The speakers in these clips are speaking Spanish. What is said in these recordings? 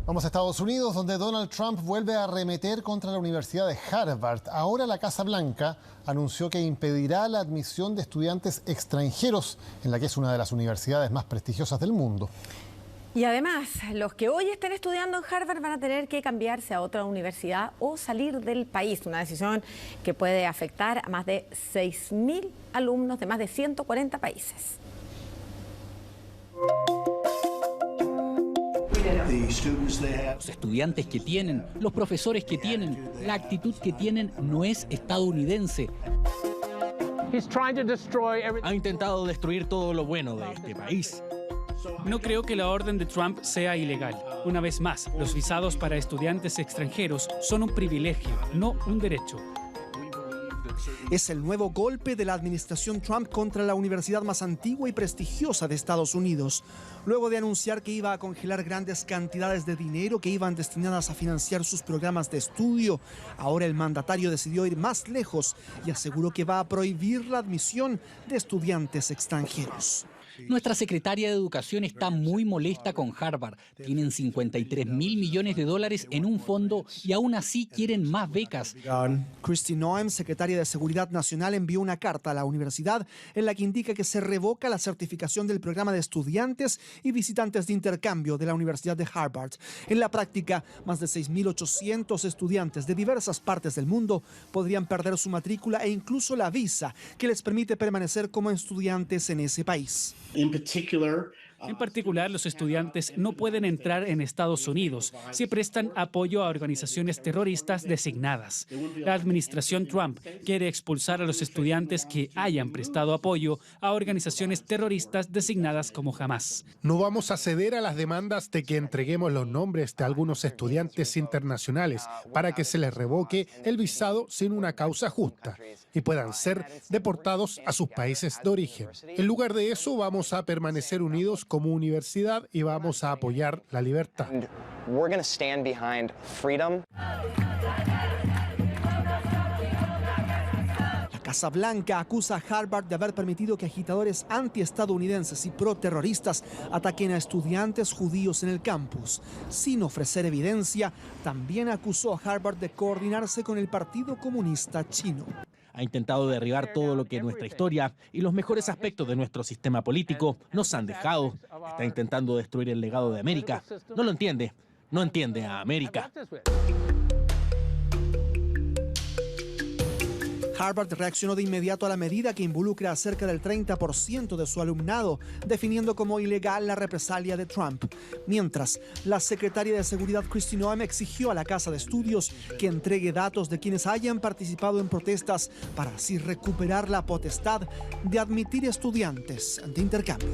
Vamos a Estados Unidos, donde Donald Trump vuelve a arremeter contra la Universidad de Harvard. Ahora la Casa Blanca anunció que impedirá la admisión de estudiantes extranjeros en la que es una de las universidades más prestigiosas del mundo. Y además, los que hoy estén estudiando en Harvard van a tener que cambiarse a otra universidad o salir del país. Una decisión que puede afectar a más de 6.000 alumnos de más de 140 países. Los estudiantes que tienen, los profesores que tienen, la actitud que tienen no es estadounidense. Ha intentado destruir todo lo bueno de este país. No creo que la orden de Trump sea ilegal. Una vez más, los visados para estudiantes extranjeros son un privilegio, no un derecho. Es el nuevo golpe de la administración Trump contra la universidad más antigua y prestigiosa de Estados Unidos. Luego de anunciar que iba a congelar grandes cantidades de dinero que iban destinadas a financiar sus programas de estudio, ahora el mandatario decidió ir más lejos y aseguró que va a prohibir la admisión de estudiantes extranjeros. Nuestra secretaria de Educación está muy molesta con Harvard. Tienen 53.000 millones de dólares en un fondo y aún así quieren más becas. Kristi Noem, secretaria de Seguridad Nacional, envió una carta a la universidad en la que indica que se revoca la certificación del programa de estudiantes y visitantes de intercambio de la Universidad de Harvard. En la práctica, más de 6.800 estudiantes de diversas partes del mundo podrían perder su matrícula e incluso la visa que les permite permanecer como estudiantes en ese país. En particular, los estudiantes no pueden entrar en Estados Unidos si prestan apoyo a organizaciones terroristas designadas. La administración Trump quiere expulsar a los estudiantes que hayan prestado apoyo a organizaciones terroristas designadas como Hamas. No vamos a ceder a las demandas de que entreguemos los nombres de algunos estudiantes internacionales para que se les revoque el visado sin una causa justa y puedan ser deportados a sus países de origen. En lugar de eso, vamos a permanecer unidos como universidad y vamos a apoyar la libertad. La Casa Blanca acusa a Harvard de haber permitido que agitadores antiestadounidenses y pro-terroristas ataquen a estudiantes judíos en el campus. Sin ofrecer evidencia, también acusó a Harvard de coordinarse con el Partido Comunista Chino. Ha intentado derribar todo lo que nuestra historia y los mejores aspectos de nuestro sistema político nos han dejado. Está intentando destruir el legado de América. No lo entiende. No entiende a América. Harvard reaccionó de inmediato a la medida que involucra a cerca del 30% de su alumnado, definiendo como ilegal la represalia de Trump. Mientras, la secretaria de Seguridad Kristi Noem exigió a la Casa de Estudios que entregue datos de quienes hayan participado en protestas para así recuperar la potestad de admitir estudiantes de intercambio.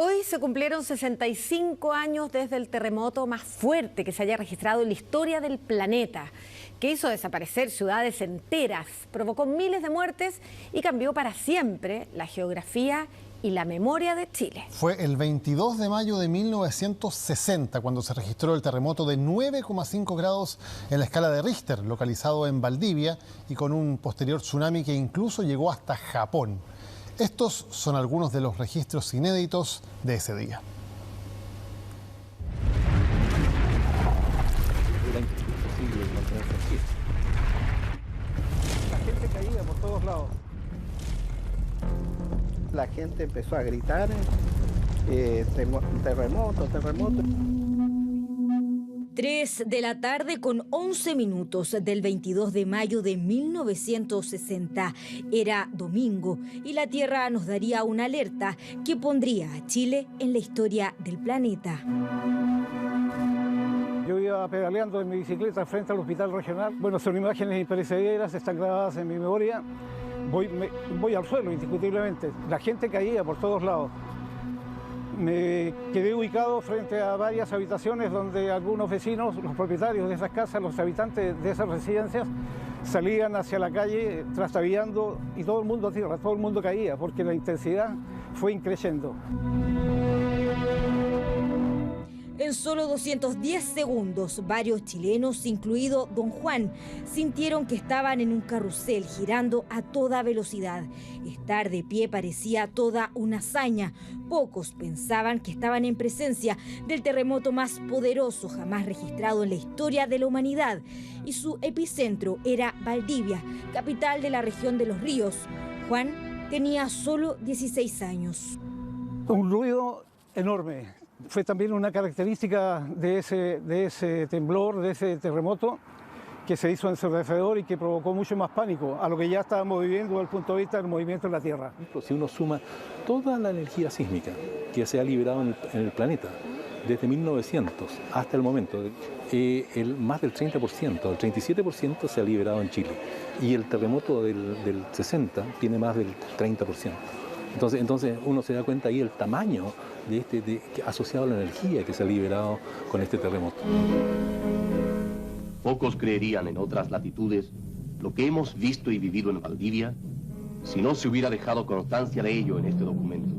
Hoy se cumplieron 65 años desde el terremoto más fuerte que se haya registrado en la historia del planeta, que hizo desaparecer ciudades enteras, provocó miles de muertes y cambió para siempre la geografía y la memoria de Chile. Fue el 22 de mayo de 1960 cuando se registró el terremoto de 9,5 grados en la escala de Richter, localizado en Valdivia y con un posterior tsunami que incluso llegó hasta Japón. Estos son algunos de los registros inéditos de ese día. La gente caía por todos lados. La gente empezó a gritar, terremoto, terremoto. 3 de la tarde con 11 minutos del 22 de mayo de 1960. Era domingo y la Tierra nos daría una alerta que pondría a Chile en la historia del planeta. Yo iba pedaleando en mi bicicleta frente al hospital regional. Bueno, son imágenes imperecederas, están grabadas en mi memoria. Voy al suelo, indiscutiblemente. La gente caía por todos lados. Me quedé ubicado frente a varias habitaciones donde algunos vecinos, los propietarios de esas casas, los habitantes de esas residencias, salían hacia la calle trastabillando y todo el mundo a tierra, todo el mundo caía porque la intensidad fue increciendo. En solo 210 segundos, varios chilenos, incluido don Juan, sintieron que estaban en un carrusel girando a toda velocidad. Estar de pie parecía toda una hazaña. Pocos pensaban que estaban en presencia del terremoto más poderoso jamás registrado en la historia de la humanidad. Y su epicentro era Valdivia, capital de la región de Los Ríos. Juan tenía solo 16 años. Un ruido enorme. Fue también una característica de ese temblor, de ese terremoto, que se hizo ensordecedor y que provocó mucho más pánico a lo que ya estábamos viviendo desde el punto de vista del movimiento de la Tierra. Si uno suma toda la energía sísmica que se ha liberado en el planeta, desde 1900 hasta el momento, más del 30%, el 37% se ha liberado en Chile. Y el terremoto del 60 tiene más del 30%. Entonces uno se da cuenta ahí el tamaño asociado a la energía que se ha liberado con este terremoto. Pocos creerían en otras latitudes lo que hemos visto y vivido en Valdivia si no se hubiera dejado constancia de ello en este documento.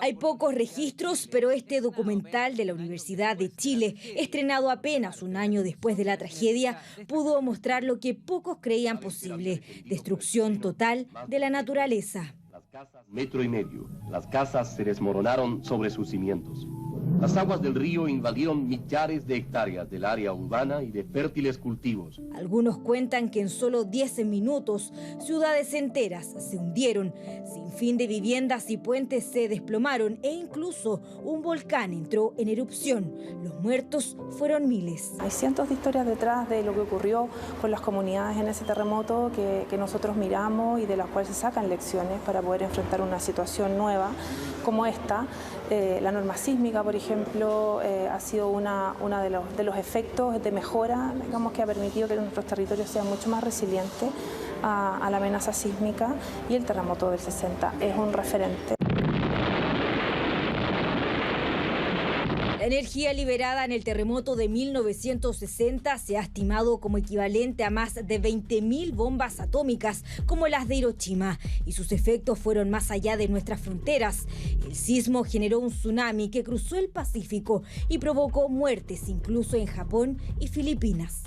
Hay pocos registros, pero este documental de la Universidad de Chile, estrenado apenas un año después de la tragedia, pudo mostrar lo que pocos creían posible: destrucción total de la naturaleza. Metro y medio, las casas se desmoronaron sobre sus cimientos. Las aguas del río invadieron millares de hectáreas del área urbana y de fértiles cultivos. Algunos cuentan que en solo 10 minutos ciudades enteras se hundieron, sin fin de viviendas y puentes se desplomaron e incluso un volcán entró en erupción. Los muertos fueron miles. Hay cientos de historias detrás de lo que ocurrió con las comunidades en ese terremoto que nosotros miramos y de las cuales se sacan lecciones para poder enfrentar una situación nueva como esta. La norma sísmica, por ejemplo, ha sido uno de los efectos de mejora, digamos, que ha permitido que nuestros territorios sean mucho más resilientes a la amenaza sísmica, y el terremoto del 60 es un referente. La energía liberada en el terremoto de 1960 se ha estimado como equivalente a más de 20.000 bombas atómicas como las de Hiroshima, y sus efectos fueron más allá de nuestras fronteras. El sismo generó un tsunami que cruzó el Pacífico y provocó muertes incluso en Japón y Filipinas.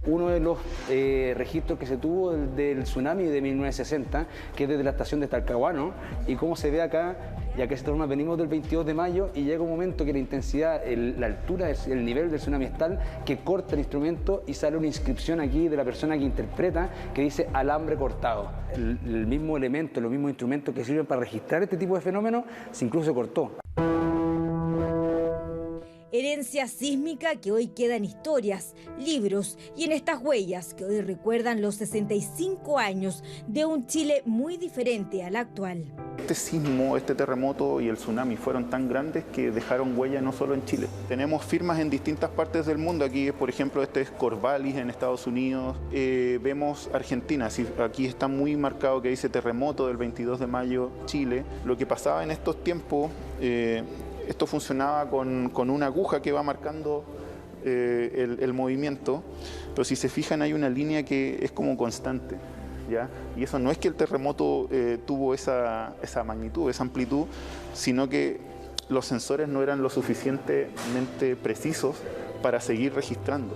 Uno de los registros que se tuvo del tsunami de 1960, que es desde la estación de Talcahuano, y como se ve acá, ya que venimos del 22 de mayo y llega un momento que la intensidad, la altura, el nivel del tsunami es tal que corta el instrumento y sale una inscripción aquí de la persona que interpreta que dice alambre cortado. El mismo elemento, los mismos instrumentos que sirven para registrar este tipo de fenómenos, incluso se cortó. Herencia sísmica que hoy queda en historias, libros y en estas huellas que hoy recuerdan los 65 años de un Chile muy diferente al actual. Este sismo, este terremoto y el tsunami fueron tan grandes que dejaron huella no solo en Chile. Tenemos firmas en distintas partes del mundo. Aquí, por ejemplo, este es Corvallis en Estados Unidos. Vemos Argentina, aquí está muy marcado que dice terremoto del 22 de mayo, Chile. Lo que pasaba en estos tiempos, esto funcionaba con una aguja que va marcando el movimiento, pero si se fijan hay una línea que es como constante, ¿ya? Y eso no es que el terremoto tuvo esa magnitud, esa amplitud, sino que los sensores no eran lo suficientemente precisos para seguir registrando.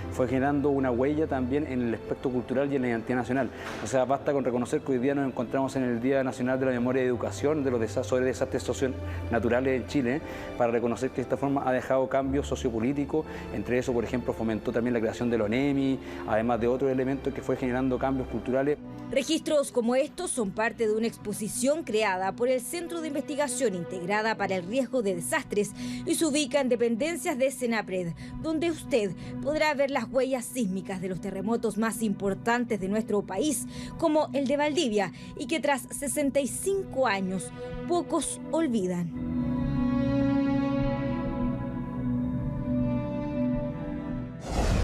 Fue generando una huella también en el aspecto cultural y en la identidad nacional. O sea, basta con reconocer que hoy día nos encontramos en el Día Nacional de la Memoria y Educación sobre desastres socionaturales en Chile, para reconocer que de esta forma ha dejado cambios sociopolíticos. Entre eso, por ejemplo, fomentó también la creación del ONEMI, además de otros elementos que fue generando cambios culturales. Registros como estos son parte de una exposición creada por el Centro de Investigación Integrada para el Riesgo de Desastres y se ubica en dependencias de Senapred, donde usted podrá ver las huellas sísmicas de los terremotos más importantes de nuestro país, como el de Valdivia, y que tras 65 años pocos olvidan.